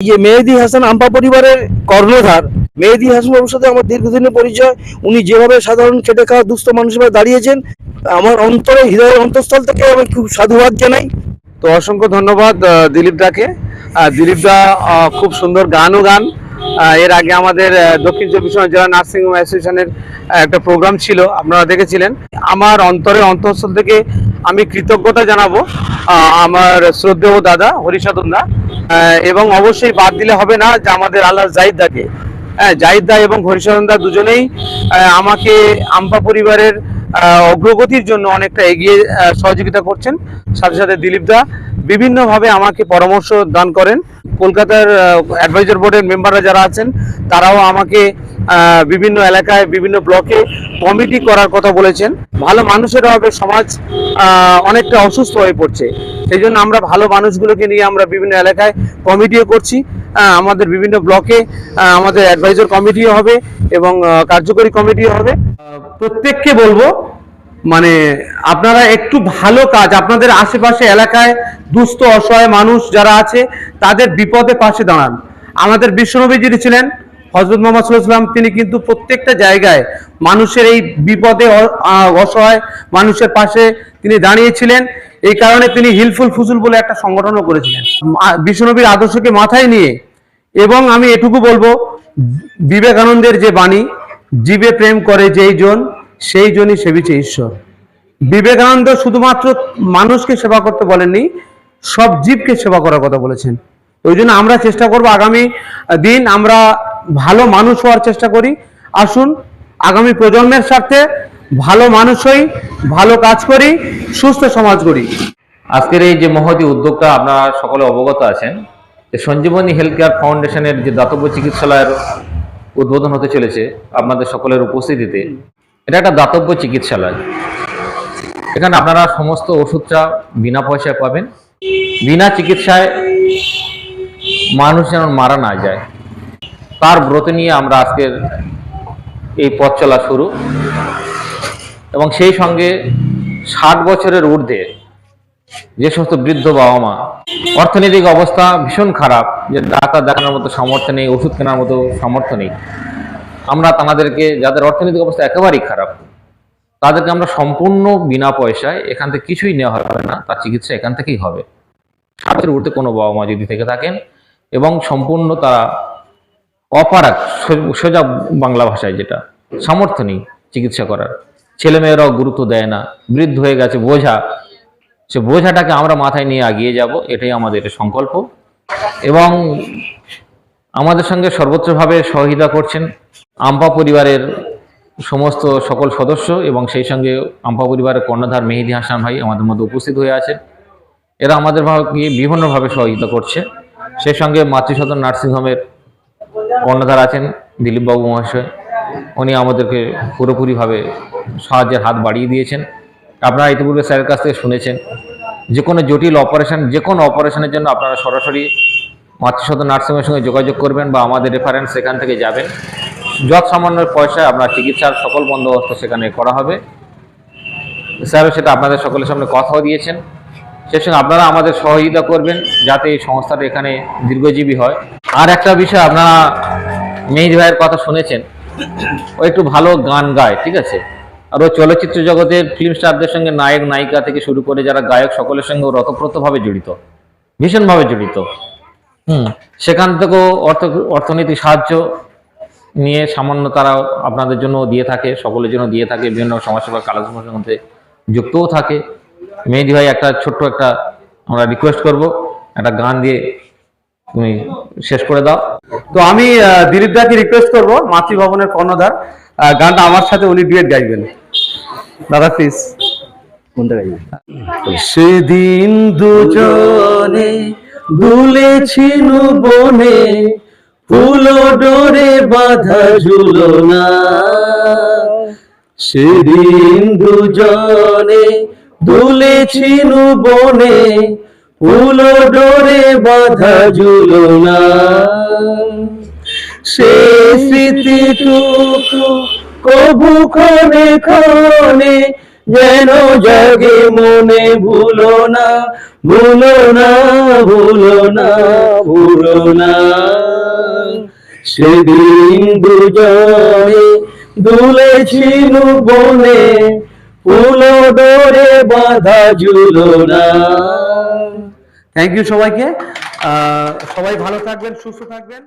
যে মেহেদী হাসান আম্পা পরিবারের কর্ণধার মেহেদী হাসান বাবুর সাথে আমার দীর্ঘদিনের পরিচয়। উনি যেভাবে সাধারণ খেটে খাওয়া দুস্থ মানুষের দাঁড়িয়েছেন, আমার অন্তরে হৃদয়ের অন্তঃস্থল থেকে আমি খুব সাধুবাদ জানাই। তো অসংখ্য ধন্যবাদ দিলীপ দাকে। দিলীপ দা খুব সুন্দর গানও গান। এর আগে আমাদের দক্ষিণ চব্বিশ পরগনা জেলা নার্সিং হোম অ্যাসোসিয়েশনের একটা প্রোগ্রাম ছিল, আপনারা দেখেছিলেন। আমার অন্তরের অন্তঃস্থল থেকে আমি কৃতজ্ঞতা জানাবো আমার শ্রদ্ধেয় দাদা হরিসাধন দা, এবং অবশ্যই বাদ দিলে হবে না যে আমাদের আল্লাহ জাহিদ দাকে। জাহিদ দা এবং হরিসাধন দা দুজনেই আমাকে আম্পা পরিবারের অগ্রগতির জন্য অনেকটা এগিয়ে সহযোগিতা করছেন। সাথে সাথে দিলীপ দা বিভিন্নভাবে আমাকে পরামর্শ দান করেন। কলকাতার অ্যাডভাইজার বোর্ডের মেম্বাররা যারা আছেন তারাও আমাকে বিভিন্ন এলাকায় বিভিন্ন ব্লকে কমিটি করার কথা বলেছেন। ভালো মানুষের অভাবে সমাজ অনেকটা অসুস্থ হয়ে পড়ছে, সেই জন্য আমরা ভালো মানুষগুলোকে নিয়ে আমরা বিভিন্ন এলাকায় কমিটিও করছি। আমাদের বিভিন্ন ব্লকে আমাদের অ্যাডভাইজার কমিটিও হবে এবং কার্যকরী কমিটিও হবে। প্রত্যেককে বলবো, মানে আপনারা একটু ভালো কাজ, আপনাদের আশেপাশে এলাকায় দুস্থ অসহায় মানুষ যারা আছে তাদের বিপদে পাশে দাঁড়ান। আমাদের বিশ্বনবী যিনি ছিলেন হযরত মুহাম্মদ সাল্লাল্লাহু আলাইহি ওয়াসাল্লাম, তিনি কিন্তু প্রত্যেকটা জায়গায় মানুষের এই বিপদে অসহায় মানুষের পাশে তিনি দাঁড়িয়েছিলেন। এই কারণে তিনি হিলফুল ফুজুল বলে একটা সংগঠনও করেছিলেন বিশ্বনবীর আদর্শকে মাথায় নিয়ে। এবং আমি এটুকু বলবো, বিবেকানন্দের যে বাণী, জীবে প্রেম করে যেই জন সেই জনই সেবিছে ঈশ্বর। বিবেকানন্দ শুধুমাত্র মানুষকে সেবা করতে বলেননি, সব জীবকে সেবা করার কথা বলেছেন। ওই জন্য আমরা চেষ্টা করব আগামী দিন আমরা ভালো মানুষ হওয়ার চেষ্টা করি। আসুন আগামী প্রজন্মের স্বার্থে ভালো মানুষ হই, ভালো কাজ করি, সুস্থ সমাজ করি। আজকের এই যে মহতী উদ্যোগটা আপনারা সকলে অবগত আছেন, যে সঞ্জীবনী হেলথ কেয়ার ফাউন্ডেশনের যে দাতব্য চিকিৎসালয়ের উদ্বোধন হতে চলেছে আপনাদের সকলের উপস্থিতিতে। এটা একটা দাতব্য চিকিৎসালয়। এখানে আপনারা সমস্ত ওষুধটা বিনা পয়সায় পাবেন। বিনা চিকিৎসায় মানুষ যেন মারা না যায়, তার ব্রত নিয়ে আমরা আজকের এই পথ চলা শুরু। এবং সেই সঙ্গে 60 বছরের ঊর্ধ্বে যে সমস্ত বৃদ্ধ বাবা মা, অর্থনৈতিক অবস্থা ভীষণ খারাপ, যে ডাক্তার দেখানোর মতো সামর্থ্য নেই, ওষুধ কেনার মতো সামর্থ্য নেই, আমরা তাদেরকে, যাদের অর্থনৈতিক অবস্থা একেবারেই খারাপ, তাদেরকে আমরা সম্পূর্ণ বিনা পয়সায়, এখান থেকে কিছুই নেওয়া হবে না, তার চিকিৎসা এখান থেকেই হবে। 60 উঠতে কোনো বাবা মা যদি থেকে থাকেন এবং সম্পূর্ণ তারা অপারগ, সোজা বাংলা ভাষায় যেটা, সামর্থ্য নেই চিকিৎসা করার, ছেলেমেয়েরাও গুরুত্ব দেয় না, বৃদ্ধ হয়ে গেছে, বোঝা, সে বোঝাটাকে আমরা মাথায় নিয়ে এগিয়ে যাব, এটাই আমাদের সংকল্প। এবং আমাদের সঙ্গে সর্বোচ্চভাবে সহযোগিতা করছেন আম্পা পরিবারের সমস্ত সকল সদস্য, এবং সেই সঙ্গে আম্পা পরিবারের কর্ণধার মেহেদী হাসান ভাই আমাদের মধ্যে উপস্থিত হয়ে আছেন। এরা আমাদের বিভিন্নভাবে সহযোগিতা করছে। সেই সঙ্গে মাতৃসদন নার্সিংহোমের কর্ণধার আছেন দিলীপবাবু মহাশয়, উনি আমাদেরকে পুরোপুরিভাবে সাহায্যের হাত বাড়িয়ে দিয়েছেন। আপনারা ইতিপূর্বে স্যারের কাছ থেকে শুনেছেন, যে কোনো জটিল অপারেশন, যে কোনো অপারেশনের জন্য আপনারা সরাসরি মাতৃসদন নার্সিংহোমের সঙ্গে যোগাযোগ করবেন বা আমাদের রেফারেন্স সেখান থেকে যাবেন। যত সামান্য পয়সায় আপনার চিকিৎসার সকল বন্দোবস্ত সেখানে করা হবে। স্যারও সেটা আপনাদের সকলের সামনে কথাও দিয়েছেন। সেই সঙ্গে আপনারা আমাদের সহযোগিতা করবেন যাতে এই সংস্থাটা এখানে দীর্ঘজীবী হয়। আর একটা বিষয়, আপনারা মেহেদী ভাইয়ের কথা শুনেছেন, ও একটু ভালো গান গায়, ঠিক আছে, আর ও চলচ্চিত্র জগতের ফিল্ম স্টারদের সঙ্গে নায়ক নায়িকা থেকে শুরু করে যারা গায়ক সকলের সঙ্গে ও ওতপ্রোতভাবে জড়িত, ভীষণভাবে জড়িত। সেখান থেকেও অর্থনৈতিক সাহায্য নিয়ে সামান্য তারা আপনাদের জন্য দিয়ে থাকে, সকলের জন্য দিয়ে থাকে, বিভিন্ন সমাজসেবা কার্যক্রমের মধ্যে যুক্তও থাকে। মেহেদী ভাই একটা ছোট্ট একটা আমরা রিকোয়েস্ট করব, একটা গান দিয়ে তুমি শেষ করে দাও। তো আমি দিলীপ দাকে রিকোয়েস্ট করবো, মাতৃভবনের কর্ণধার, গানটা আমার সাথে উনি ডুয়েট গাইবেন। দাদা প্লিজ। কোনটা গাইবেন? সেদিন দুজনে দুলেছিল বনে, ফুল ডোরে বাঁধা ঝুলনা। সেদিন দুজনে দুলেছিল বনে, ফুল ডোরে বাঁধা ঝুলনা। সে স্মৃতিটুকু কবু ক্ষণে ক্ষণে যেন জাগে মনে, ভুলো না, ভুলো না, ভুলো না, ভুলো না। সেদিন দুজনে দুলেছিল বনে, ফুল ডোরে বাঁধা ঝুলো না। থ্যাংক ইউ সবাইকে। সবাই ভালো থাকবেন, সুস্থ থাকবেন।